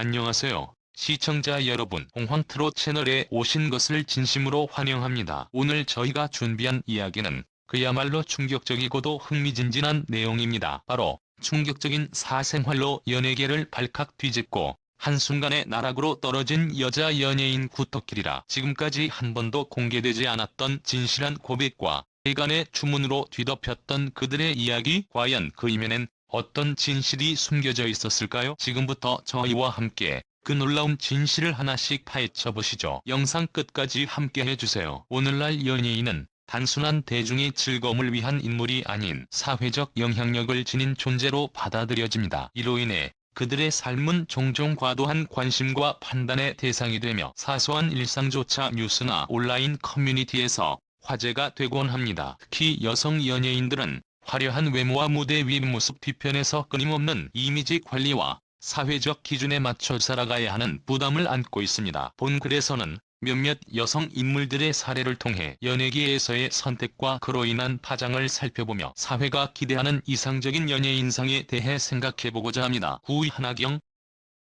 안녕하세요. 시청자 여러분, 홍황트롯 채널에 오신 것을 진심으로 환영합니다. 오늘 저희가 준비한 이야기는 그야말로 충격적이고도 흥미진진한 내용입니다. 바로 충격적인 사생활로 연예계를 발칵 뒤집고 한순간에 나락으로 떨어진 여자 연예인 구토끼리라. 지금까지 한 번도 공개되지 않았던 진실한 고백과 세간의 주문으로 뒤덮였던 그들의 이야기, 과연 그 이면엔 어떤 진실이 숨겨져 있었을까요? 지금부터 저희와 함께 그 놀라운 진실을 하나씩 파헤쳐 보시죠. 영상 끝까지 함께 해주세요. 오늘날 연예인은 단순한 대중의 즐거움을 위한 인물이 아닌 사회적 영향력을 지닌 존재로 받아들여집니다. 이로 인해 그들의 삶은 종종 과도한 관심과 판단의 대상이 되며 사소한 일상조차 뉴스나 온라인 커뮤니티에서 화제가 되곤 합니다. 특히 여성 연예인들은 화려한 외모와 무대 위 모습 뒤편에서 끊임없는 이미지 관리와 사회적 기준에 맞춰 살아가야 하는 부담을 안고 있습니다. 본 글에서는 몇몇 여성 인물들의 사례를 통해 연예계에서의 선택과 그로 인한 파장을 살펴보며 사회가 기대하는 이상적인 연예인상에 대해 생각해보고자 합니다. 9위 하나경.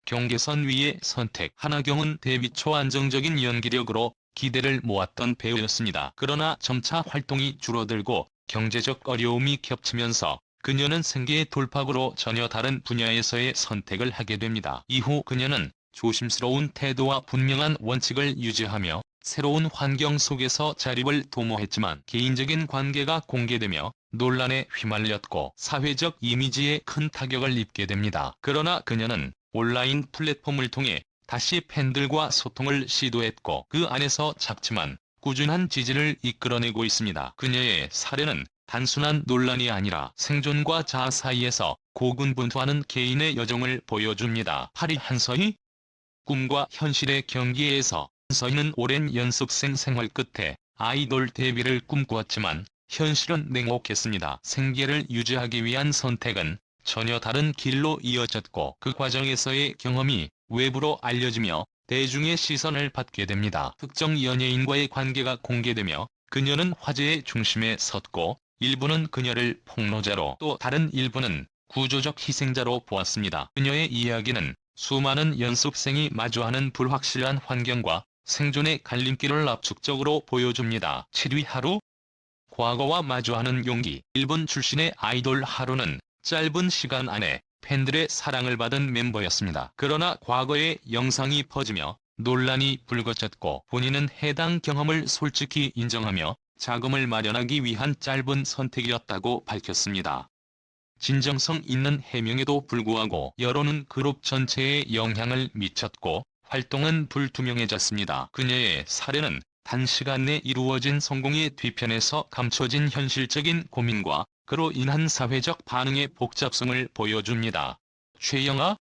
경계선 위의 선택. 하나경은 데뷔 초 안정적인 연기력으로 기대를 모았던 배우였습니다. 그러나 점차 활동이 줄어들고 경제적 어려움이 겹치면서 그녀는 생계의 돌파구로 전혀 다른 분야에서의 선택을 하게 됩니다. 이후 그녀는 조심스러운 태도와 분명한 원칙을 유지하며 새로운 환경 속에서 자립을 도모했지만 개인적인 관계가 공개되며 논란에 휘말렸고 사회적 이미지에 큰 타격을 입게 됩니다. 그러나 그녀는 온라인 플랫폼을 통해 다시 팬들과 소통을 시도했고 그 안에서 작지만 꾸준한 지지를 이끌어내고 있습니다. 그녀의 사례는 단순한 논란이 아니라 생존과 자아 사이에서 고군분투하는 개인의 여정을 보여줍니다. 8위 한서희. 꿈과 현실의 경계에서 한서희는 오랜 연습생 생활 끝에 아이돌 데뷔를 꿈꾸었지만 현실은 냉혹했습니다. 생계를 유지하기 위한 선택은 전혀 다른 길로 이어졌고 그 과정에서의 경험이 외부로 알려지며 대중의 시선을 받게 됩니다. 특정 연예인과의 관계가 공개되며 그녀는 화제의 중심에 섰고 일부는 그녀를 폭로자로 또 다른 일부는 구조적 희생자로 보았습니다. 그녀의 이야기는 수많은 연습생이 마주하는 불확실한 환경과 생존의 갈림길을 압축적으로 보여줍니다. 7위 하루. 과거와 마주하는 용기. 일본 출신의 아이돌 하루는 짧은 시간 안에 팬들의 사랑을 받은 멤버였습니다. 그러나 과거의 영상이 퍼지며 논란이 불거졌고 본인은 해당 경험을 솔직히 인정하며 자금을 마련하기 위한 짧은 선택이었다고 밝혔습니다. 진정성 있는 해명에도 불구하고 여론은 그룹 전체에 영향을 미쳤고 활동은 불투명해졌습니다. 그녀의 사례는 단시간 내 이루어진 성공의 뒤편에서 감춰진 현실적인 고민과 그로 인한 사회적 반응의 복잡성을 보여줍니다. 최영아.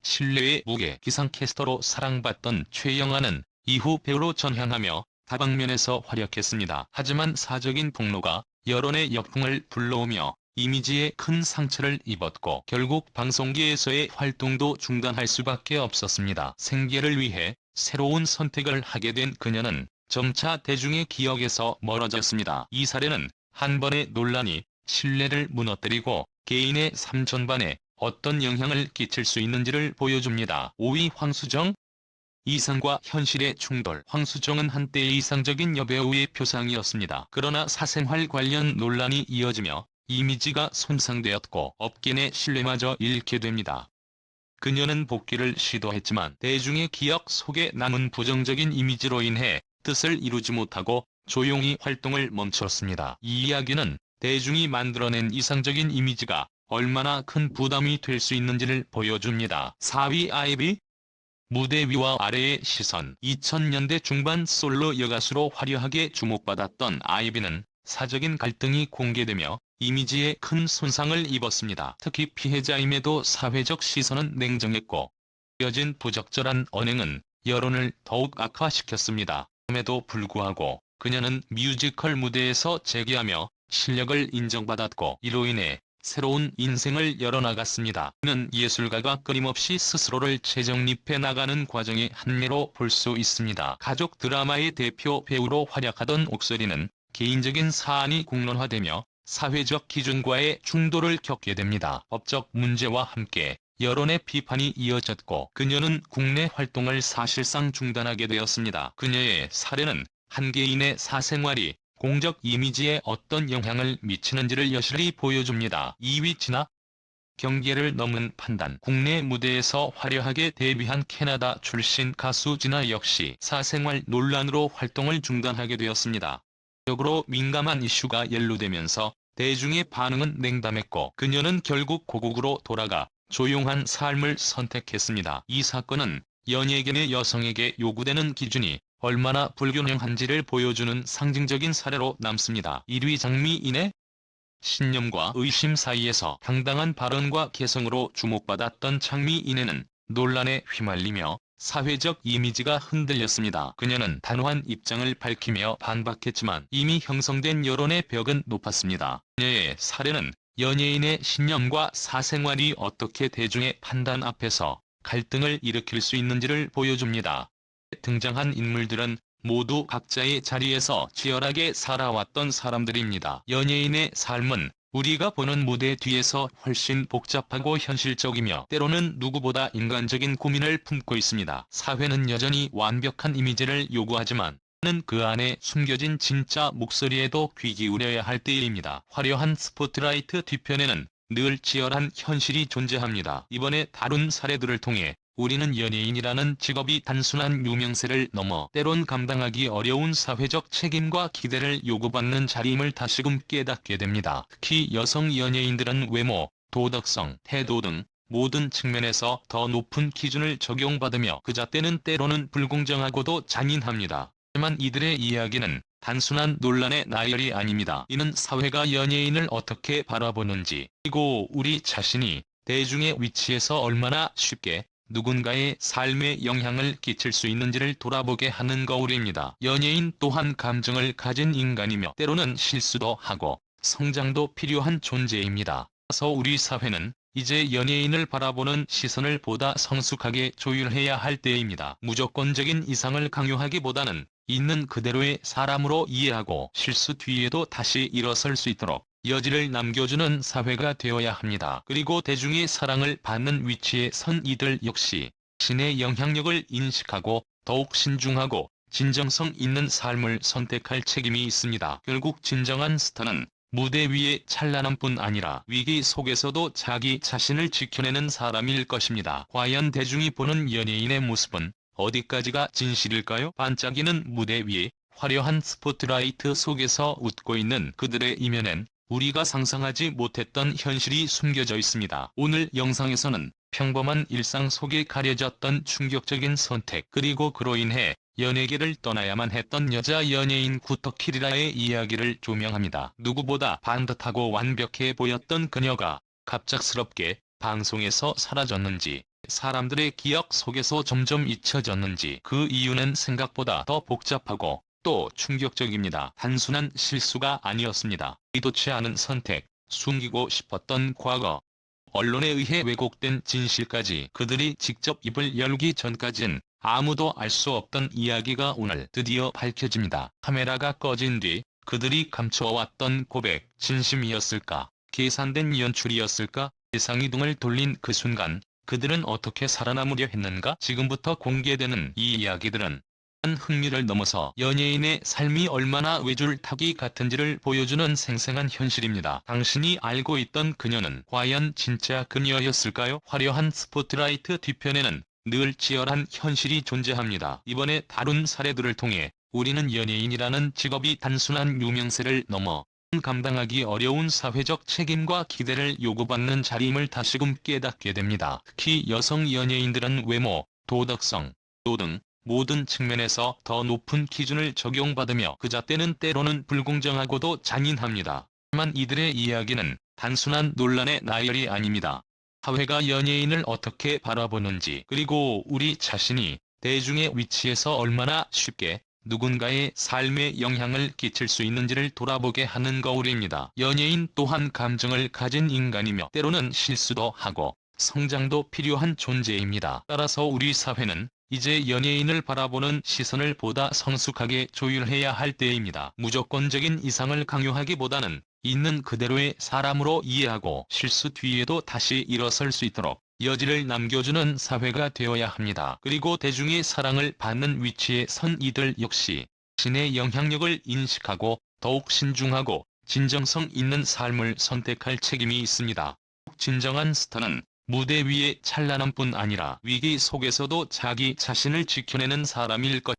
신뢰의 무게. 기상캐스터로 사랑받던 최영아는 이후 배우로 전향하며 다방면에서 활약했습니다. 하지만 사적인 폭로가 여론의 역풍을 불러오며 이미지에 큰 상처를 입었고 결국 방송계에서의 활동도 중단할 수밖에 없었습니다. 생계를 위해 새로운 선택을 하게 된 그녀는 점차 대중의 기억에서 멀어졌습니다. 이 사례는 한 번의 논란이 신뢰를 무너뜨리고 개인의 삶 전반에 어떤 영향을 끼칠 수 있는지를 보여줍니다. 5위 황수정. 이상과 현실의 충돌. 황수정은 한때의 이상적인 여배우의 표상이었습니다. 그러나 사생활 관련 논란이 이어지며 이미지가 손상되었고 업계 내 신뢰마저 잃게 됩니다. 그녀는 복귀를 시도했지만 대중의 기억 속에 남은 부정적인 이미지로 인해 뜻을 이루지 못하고 조용히 활동을 멈췄습니다. 이 이야기는 대중이 만들어낸 이상적인 이미지가 얼마나 큰 부담이 될 수 있는지를 보여줍니다. 4위 아이비. 무대 위와 아래의 시선. 2000년대 중반 솔로 여가수로 화려하게 주목받았던 아이비는 사적인 갈등이 공개되며 이미지에 큰 손상을 입었습니다. 특히 피해자임에도 사회적 시선은 냉정했고 이어진 부적절한 언행은 여론을 더욱 악화시켰습니다. 그럼에도 불구하고 그녀는 뮤지컬 무대에서 재기하며 실력을 인정받았고 이로 인해 새로운 인생을 열어나갔습니다. 그는 예술가가 끊임없이 스스로를 재정립해 나가는 과정의 한 예로 볼 수 있습니다. 가족 드라마의 대표 배우로 활약하던 옥소리는 개인적인 사안이 공론화되며 사회적 기준과의 충돌을 겪게 됩니다. 법적 문제와 함께 여론의 비판이 이어졌고 그녀는 국내 활동을 사실상 중단하게 되었습니다. 그녀의 사례는 한 개인의 사생활이 공적 이미지에 어떤 영향을 미치는지를 여실히 보여줍니다. 2위 진아. 경계를 넘은 판단. 국내 무대에서 화려하게 데뷔한 캐나다 출신 가수 진아 역시 사생활 논란으로 활동을 중단하게 되었습니다. 적으로 민감한 이슈가 연루되면서 대중의 반응은 냉담했고 그녀는 결국 고국으로 돌아가 조용한 삶을 선택했습니다. 이 사건은 연예계의 여성에게 요구되는 기준이 얼마나 불균형한지를 보여주는 상징적인 사례로 남습니다. 1위 장미인의 신념과 의심 사이에서 당당한 발언과 개성으로 주목받았던 장미인에는 논란에 휘말리며 사회적 이미지가 흔들렸습니다. 그녀는 단호한 입장을 밝히며 반박했지만 이미 형성된 여론의 벽은 높았습니다. 그녀의 사례는 연예인의 신념과 사생활이 어떻게 대중의 판단 앞에서 갈등을 일으킬 수 있는지를 보여줍니다. 등장한 인물들은 모두 각자의 자리에서 치열하게 살아왔던 사람들입니다. 연예인의 삶은 우리가 보는 무대 뒤에서 훨씬 복잡하고 현실적이며 때로는 누구보다 인간적인 고민을 품고 있습니다. 사회는 여전히 완벽한 이미지를 요구하지만 그 안에 숨겨진 진짜 목소리에도 귀 기울여야 할 때입니다. 화려한 스포트라이트 뒤편에는 늘 치열한 현실이 존재합니다. 이번에 다룬 사례들을 통해 우리는 연예인이라는 직업이 단순한 유명세를 넘어 때론 감당하기 어려운 사회적 책임과 기대를 요구받는 자리임을 다시금 깨닫게 됩니다. 특히 여성 연예인들은 외모, 도덕성, 태도 등 모든 측면에서 더 높은 기준을 적용받으며 그 잣대는 때로는 불공정하고도 잔인합니다. 하지만 이들의 이야기는 단순한 논란의 나열이 아닙니다. 이는 사회가 연예인을 어떻게 바라보는지, 그리고 우리 자신이 대중의 위치에서 얼마나 쉽게 누군가의 삶에 영향을 끼칠 수 있는지를 돌아보게 하는 거울입니다. 연예인 또한 감정을 가진 인간이며 때로는 실수도 하고 성장도 필요한 존재입니다. 따라서 우리 사회는 이제 연예인을 바라보는 시선을 보다 성숙하게 조율해야 할 때입니다. 무조건적인 이상을 강요하기보다는 있는 그대로의 사람으로 이해하고 실수 뒤에도 다시 일어설 수 있도록 여지를 남겨주는 사회가 되어야 합니다. 그리고 대중의 사랑을 받는 위치에 선 이들 역시 신의 영향력을 인식하고 더욱 신중하고 진정성 있는 삶을 선택할 책임이 있습니다. 결국 진정한 스타는 무대 위의 찬란함 뿐 아니라 위기 속에서도 자기 자신을 지켜내는 사람일 것입니다. 과연 대중이 보는 연예인의 모습은 어디까지가 진실일까요? 반짝이는 무대 위에 화려한 스포트라이트 속에서 웃고 있는 그들의 이면엔 우리가 상상하지 못했던 현실이 숨겨져 있습니다. 오늘 영상에서는 평범한 일상 속에 가려졌던 충격적인 선택, 그리고 그로 인해 연예계를 떠나야만 했던 여자 연예인 구터키리라의 이야기를 조명합니다. 누구보다 반듯하고 완벽해 보였던 그녀가 갑작스럽게 방송에서 사라졌는지, 사람들의 기억 속에서 점점 잊혀졌는지, 그 이유는 생각보다 더 복잡하고 또 충격적입니다. 단순한 실수가 아니었습니다. 의도치 않은 선택, 숨기고 싶었던 과거, 언론에 의해 왜곡된 진실까지 그들이 직접 입을 열기 전까진 아무도 알 수 없던 이야기가 오늘 드디어 밝혀집니다. 카메라가 꺼진 뒤 그들이 감춰왔던 고백, 진심이었을까? 계산된 연출이었을까? 세상이 등을 돌린 그 순간 그들은 어떻게 살아남으려 했는가? 지금부터 공개되는 이 이야기들은 흥미를 넘어서 연예인의 삶이 얼마나 외줄타기 같은지를 보여주는 생생한 현실입니다. 당신이 알고 있던 그녀는 과연 진짜 그녀였을까요? 화려한 스포트라이트 뒤편에는 늘 치열한 현실이 존재합니다. 이번에 다룬 사례들을 통해 우리는 연예인이라는 직업이 단순한 유명세를 넘어 감당하기 어려운 사회적 책임과 기대를 요구받는 자리임을 다시금 깨닫게 됩니다. 특히 여성 연예인들은 외모, 도덕성, 태도 등 모든 측면에서 더 높은 기준을 적용받으며 그 잣대는 때로는 불공정하고도 잔인합니다. 하지만 이들의 이야기는 단순한 논란의 나열이 아닙니다. 사회가 연예인을 어떻게 바라보는지, 그리고 우리 자신이 대중의 위치에서 얼마나 쉽게 누군가의 삶에 영향을 끼칠 수 있는지를 돌아보게 하는 거울입니다. 연예인 또한 감정을 가진 인간이며 때로는 실수도 하고 성장도 필요한 존재입니다. 따라서 우리 사회는 이제 연예인을 바라보는 시선을 보다 성숙하게 조율해야 할 때입니다. 무조건적인 이상을 강요하기보다는 있는 그대로의 사람으로 이해하고 실수 뒤에도 다시 일어설 수 있도록 여지를 남겨주는 사회가 되어야 합니다. 그리고 대중의 사랑을 받는 위치에 선 이들 역시 신의 영향력을 인식하고 더욱 신중하고 진정성 있는 삶을 선택할 책임이 있습니다. 진정한 스타는 무대 위의 찬란함 뿐 아니라 위기 속에서도 자기 자신을 지켜내는 사람일 것.